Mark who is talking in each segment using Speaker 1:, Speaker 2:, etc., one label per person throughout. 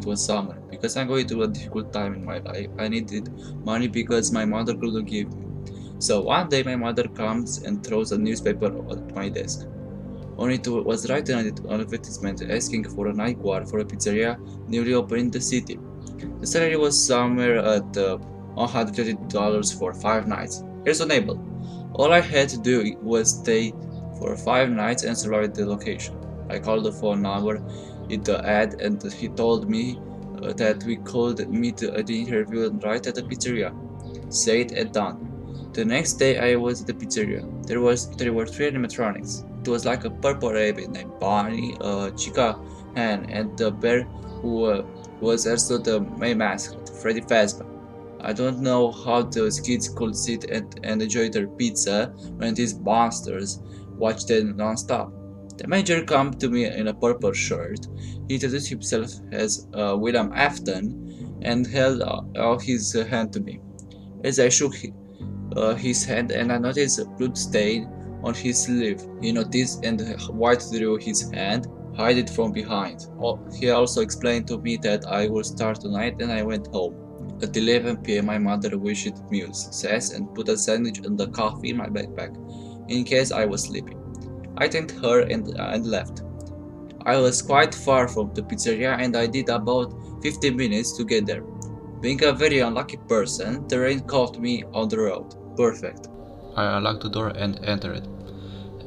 Speaker 1: It was summer. Because I'm going through a difficult time in my life, I needed money because my mother couldn't give me. So one day my mother comes and throws a newspaper at my desk. On it was written an advertisement asking for a night guard for a pizzeria newly opened in the city. The salary was somewhere at $130 for 5 nights. Reasonable. All I had to do was stay for 5 nights and survive the location. I called the phone number in the ad and he told me that we could meet at the interview right at the pizzeria. Said and done. The next day I was at the pizzeria. There were three animatronics. It was like a purple rabbit named Bonnie, a chica hen, and the bear who was also the main mascot, Freddy Fazbear. I don't know how those kids could sit and enjoy their pizza when these monsters watched them non-stop. The manager came to me in a purple shirt. He introduced himself as William Afton and held out his hand to me. As I shook his hand and I noticed a blood stain on his sleeve. He noticed and wiped through his hand, hid it from behind. He also explained to me that I would start tonight and I went home. At 11 p.m. my mother wished me success and put a sandwich and a coffee in my backpack, in case I was sleeping. I thanked her and left. I was quite far from the pizzeria and I did about 15 minutes to get there. Being a very unlucky person, the rain caught me on the road. Perfect. I unlocked the door and entered.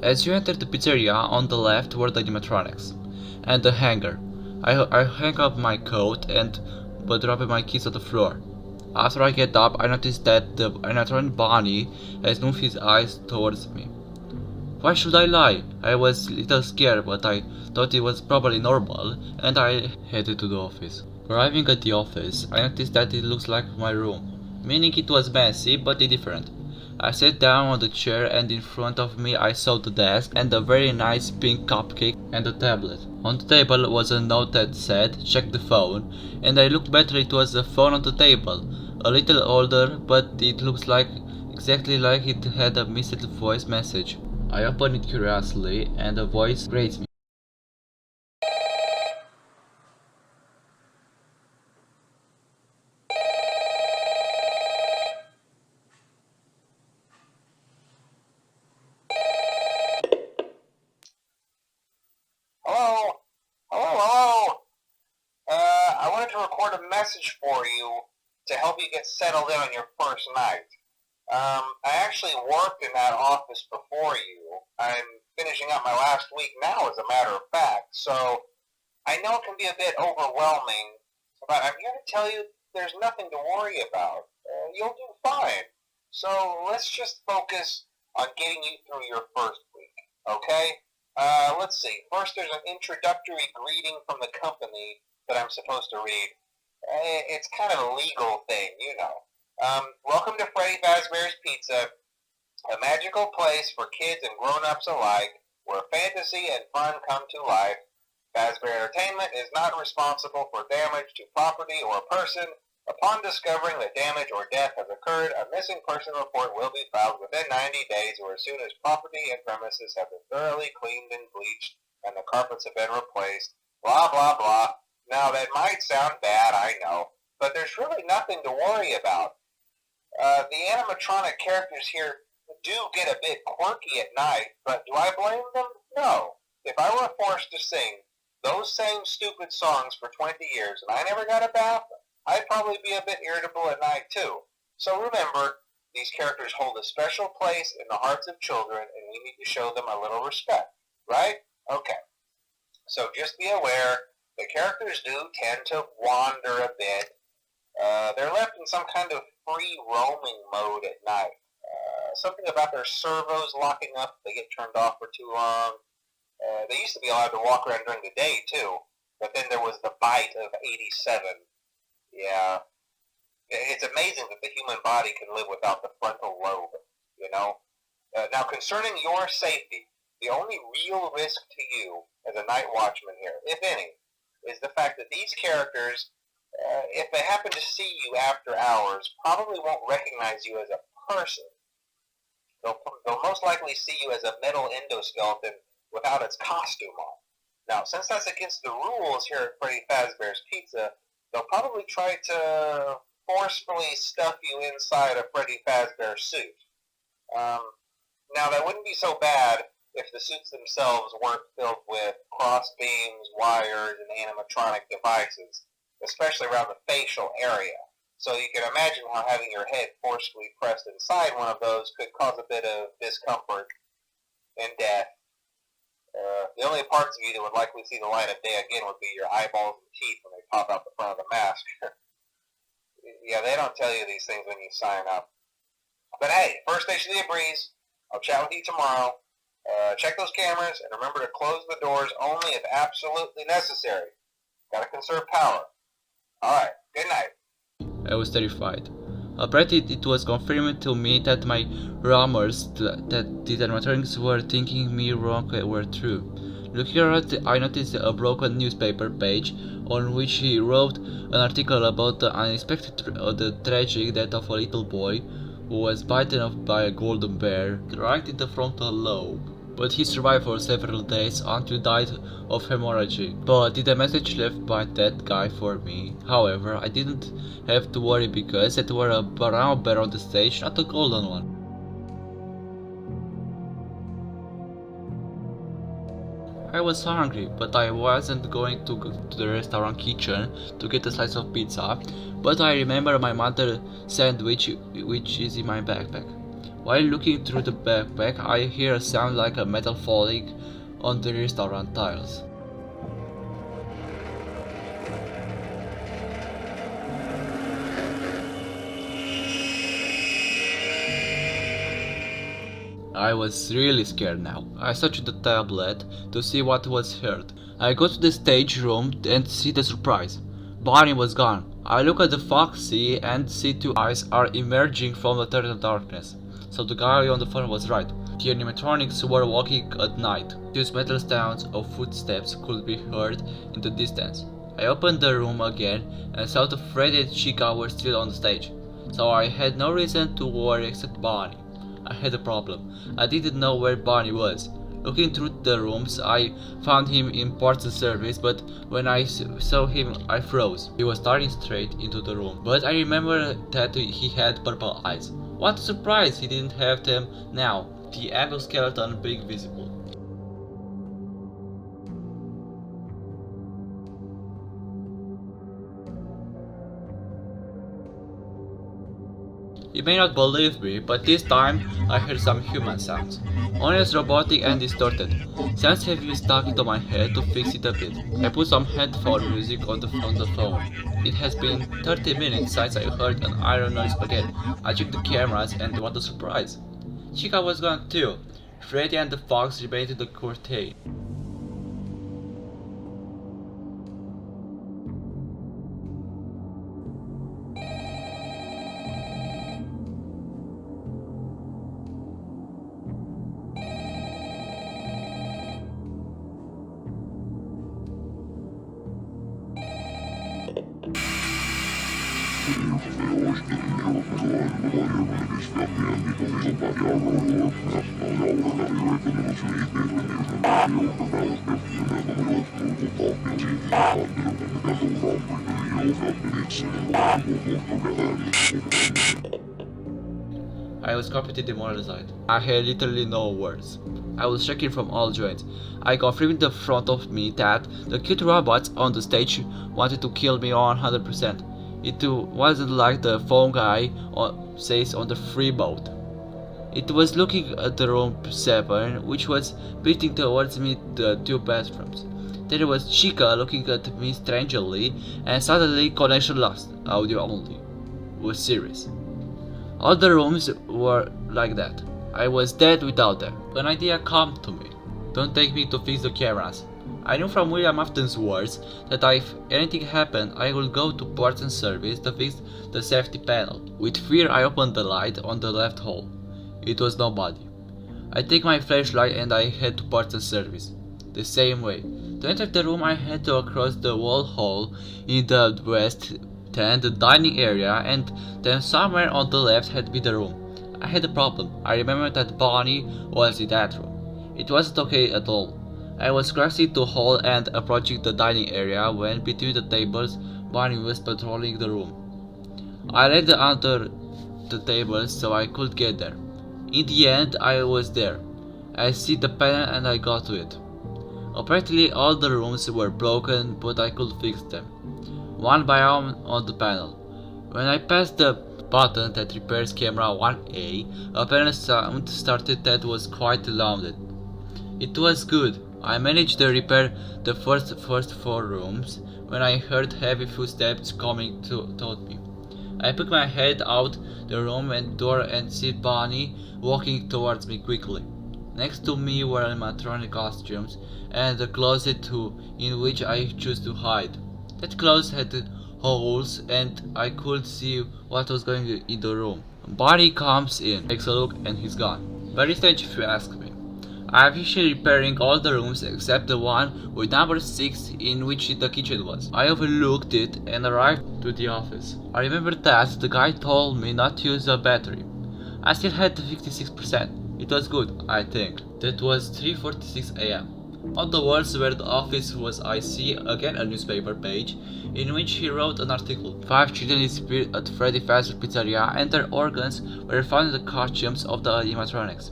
Speaker 1: As you enter the pizzeria, on the left were the animatronics and the hangar. I hang up my coat and but dropped my keys on the floor. After I get up, I noticed that the animatronic Bonnie has moved his eyes towards me. Why should I lie? I was a little scared, but I thought it was probably normal, and I headed to the office. Arriving at the office, I noticed that it looks like my room, meaning it was messy but different. I sat down on the chair and in front of me I saw the desk and a very nice pink cupcake and a tablet. On the table was a note that said, check the phone, and I looked better, it was a phone on the table. A little older, but it looks like exactly like it had a missed voice message. I opened it curiously and a voice greets me.
Speaker 2: Hello? Hello? I wanted to record a message for you to help you get settled in on your first night. I actually worked in that office before you. I'm finishing up my last week now, as a matter of fact, so I know it can be a bit overwhelming, but I'm here to tell you there's nothing to worry about. You'll do fine. So let's just focus on getting you through your first week, okay? Let's see. First, there's an introductory greeting from the company that I'm supposed to read. It's kind of a legal thing, you know. Welcome to Freddy Fazbear's Pizza, a magical place for kids and grown-ups alike, where fantasy and fun come to life. Fazbear Entertainment is not responsible for damage to property or person. Upon discovering that damage or death has occurred, a missing person report will be filed within 90 days or as soon as property and premises have been thoroughly cleaned and bleached and the carpets have been replaced. Blah, blah, blah. Now, that might sound bad, I know, but there's really nothing to worry about. The animatronic characters here do get a bit quirky at night, but do I blame them? No. If I were forced to sing those same stupid songs for 20 years and I never got a bath, I'd probably be a bit irritable at night too. So remember, these characters hold a special place in the hearts of children and we need to show them a little respect, right? Okay. So just be aware, the characters do tend to wander a bit. They're left in some kind of free roaming mode at night. Something about their servos locking up if they get turned off for too long. They used to be allowed to walk around during the day too, but then there was the bite of 87. Yeah. It's amazing that the human body can live without the frontal lobe, you know? Now, concerning your safety, the only real risk to you as a night watchman here, if any, is the fact that these characters, if they happen to see you after hours, probably won't recognize you as a person. They'll most likely see you as a metal endoskeleton without its costume on. Now, since that's against the rules here at Freddy Fazbear's Pizza, they'll probably try to forcefully stuff you inside a Freddy Fazbear suit. Um, Now, that wouldn't be so bad if the suits themselves weren't filled with cross beams, wires, and animatronic devices, especially around the facial area. So you can imagine how having your head forcefully pressed inside one of those could cause a bit of discomfort and death. The only parts of you that would likely see the light of day again would be your eyeballs and teeth when they pop out the front of the mask. Yeah, they don't tell you these things when you sign up. But hey, first station of the breeze. I'll chat with you tomorrow. Check those cameras and remember to close the doors only if absolutely necessary. Gotta conserve power. Alright, good night.
Speaker 1: I was terrified. Apparently, it was confirmed to me that my rumors that the animatronics were thinking me wrong were true. Looking around, I noticed a broken newspaper page on which he wrote an article about the unexpected the tragic death of a little boy who was bitten off by a golden bear right in the frontal lobe. But he survived for several days until died of hemorrhage. But did a message left by that guy for me? However, I didn't have to worry because it were a brown bear on the stage, not a golden one. I was hungry, but I wasn't going to go to the restaurant kitchen to get a slice of pizza, but I remember my mother's sandwich which is in my backpack. While looking through the backpack, I hear a sound like a metal falling on the restaurant tiles. I was really scared now. I searched the tablet to see what was heard. I go to the stage room and see the surprise. Bonnie was gone. I look at the Foxy and see two eyes are emerging from the eternal darkness. So the guy on the phone was right. The animatronics were walking at night. These metal sounds of footsteps could be heard in the distance. I opened the room again and saw that Freddy and Chica were still on the stage. So I had no reason to worry except Bonnie. I had a problem. I didn't know where Bonnie was. Looking through the rooms, I found him in parts and service, but when I saw him, I froze. He was staring straight into the room, but I remember that he had purple eyes. What a surprise, he didn't have them now, the exoskeleton being visible. You may not believe me, but this time I heard some human sounds. Only as robotic and distorted. Sounds have been stuck into my head to fix it a bit. I put some headphone music on the phone. It has been 30 minutes since I heard an iron noise again. I checked the cameras and what a surprise. Chica was gone too. Freddy and the Fox remained in the curtain. I was completely demoralized. I had literally no words. I was shaking from all joints. I confirmed in front of me that the cute robots on the stage wanted to kill me 100%. It wasn't like the phone guy says on the free boat. It was looking at the room 7, which was pointing towards me the two bathrooms. There was Chica looking at me strangely, and suddenly connection lost. Audio only. It was serious. All the rooms were like that. I was dead without them. An idea came to me. Don't take me to fix the cameras. I knew from William Afton's words that if anything happened, I would go to parts and service to fix the safety panel. With fear, I opened the light on the left hall. It was nobody. I take my flashlight and I head to parts and service. The same way. To enter the room, I had to cross the wall hall in the west, then the dining area, and then somewhere on the left had been the room. I had a problem. I remembered that Bonnie was in that room. It wasn't okay at all. I was crossing the hall and approaching the dining area when between the tables Bonnie was patrolling the room. I laid it under the table so I could get there. In the end, I was there. I see the panel and I got to it. Apparently all the rooms were broken, but I could fix them, one by one on the panel. When I passed the button that repairs camera 1A, a panel sound started that was quite loud. It was good. I managed to repair the first 4 rooms when I heard heavy footsteps coming toward me. I put my head out the room and door and see Bonnie walking towards me quickly. Next to me were animatronic costumes and a closet in which I chose to hide. That closet had holes and I could see what was going in the room. Bonnie comes in, takes a look, and he's gone. Very strange if you ask me. I have finished repairing all the rooms except the one with number 6 in which the kitchen was. I overlooked it and arrived to the office. I remember that the guy told me not to use the battery. I still had 56%. It was good, I think. That was 3:46 a.m. On the walls where the office was I see again a newspaper page in which he wrote an article. 5 children disappeared at Freddy Fazbear Pizzeria and their organs were found in the costumes of the animatronics.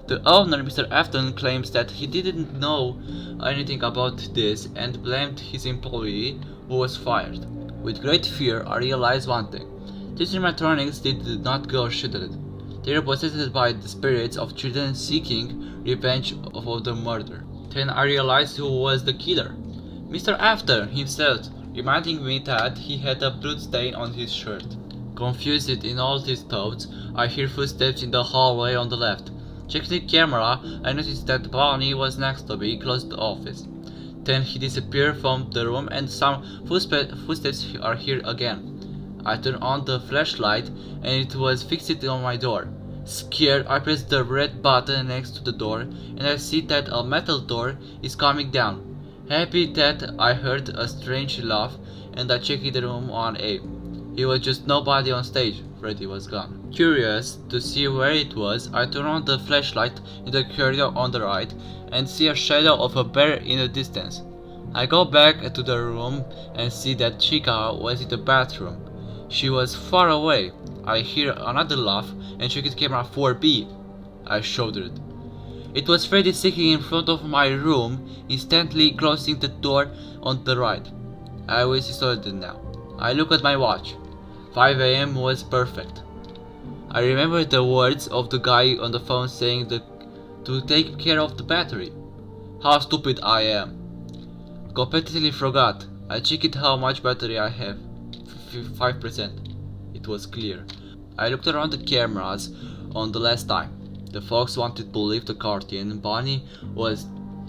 Speaker 1: The owner, Mr. Afton, claims that he didn't know anything about this and blamed his employee, who was fired. With great fear, I realized one thing. These animatronics did not go shooted. They were possessed by the spirits of children seeking revenge for the murder. Then I realized who was the killer. Mr. Afton himself, reminding me that he had a blood stain on his shirt. Confused in all his thoughts, I hear footsteps in the hallway on the left. Checking the camera, I noticed that Bonnie was next to me, close to the office. Then he disappeared from the room and some footsteps are here again. I turn on the flashlight and it was fixed on my door. Scared, I press the red button next to the door and I see that a metal door is coming down. Happy that I heard a strange laugh and I checked the room 1A. It was just nobody on stage. Freddy was gone. Curious to see where it was, I turn on the flashlight in the corridor on the right and see a shadow of a bear in the distance. I go back to the room and see that Chica was in the bathroom. She was far away. I hear another laugh and check the camera 4B. I showed it. It was Freddy sitting in front of my room, instantly closing the door on the right. I was distorted now. I look at my watch. 5 a.m. was perfect. I remember the words of the guy on the phone saying to take care of the battery. How stupid I am. Completely forgot. I checked how much battery I have. 5%. It was clear. I looked around the cameras on the last time. The folks wanted to leave the curtain. Bonnie was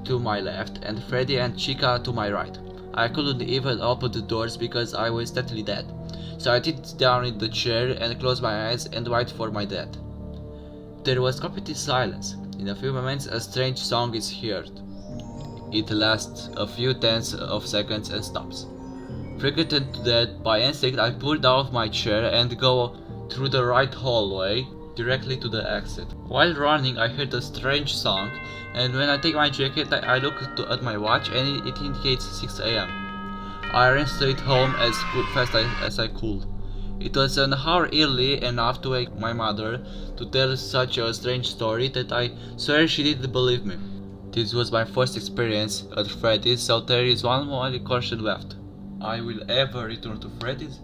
Speaker 1: to my left and Freddy and Chica to my right. I couldn't even open the doors because I was deadly dead. So I sit down in the chair and close my eyes and wait for my death. There was complete silence. In a few moments a strange song is heard. It lasts a few tenths of seconds and stops. Freaked to death by instinct, I pulled out of my chair and go through the right hallway directly to the exit. While running I heard a strange song and when I take my jacket I look at my watch and it indicates 6 a.m. I ran straight home as fast as I could. It was an hour early enough to wake my mother to tell such a strange story that I swear she didn't believe me. This was my first experience at Freddy's, so there is one more question left. I will ever return to Freddy's?